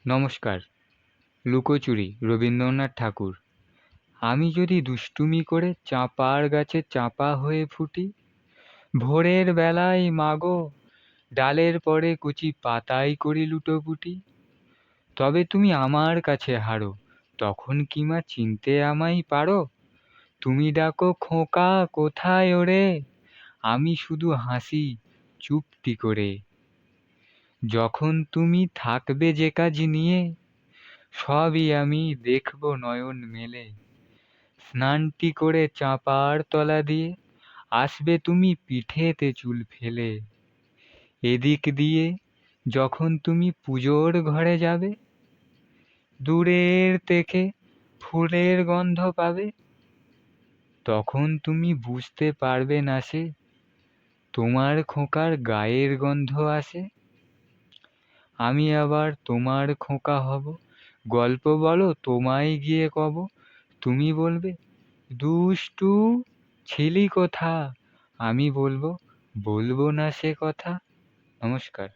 নমস্কার। লুকোচুরি রবীন্দ্রনাথ ঠাকুর। আমি যদি দুষ্টুমি করে চাঁপার গাছে চাঁপা হয়ে ফুটি, ভোরের বেলায় মাগো ডালের পরে কচি পাতায় করি লুটোপুটি, তবে তুমি আমার কাছে হারো, তখন কি মা চিনতে আমায় পারো? তুমি ডাকো খোকা কোথায় ওরে, আমি শুধু হাসি চুপটি করে। যখন তুমি থাকবে যে কাজ নিয়ে, সবই আমি দেখব নয়ন মেলে। স্নানটি করে চাঁপার তলা দিয়ে আসবে তুমি পিঠেতে চুল ফেলে। এদিক দিয়ে যখন তুমি পুজোর ঘরে যাবে, দূরের থেকে ফুলের গন্ধ পাবে। তখন তুমি বুঝতে পারবে না সে তোমার খোকার গায়ের গন্ধ আসে। আমি আবার তোমার খোকা হব, গল্প বলো তোমায় গিয়ে কব। তুমি বলবে দুষ্টু ছিলি কোথা, আমি বলবো বলবো না সে কথা। নমস্কার।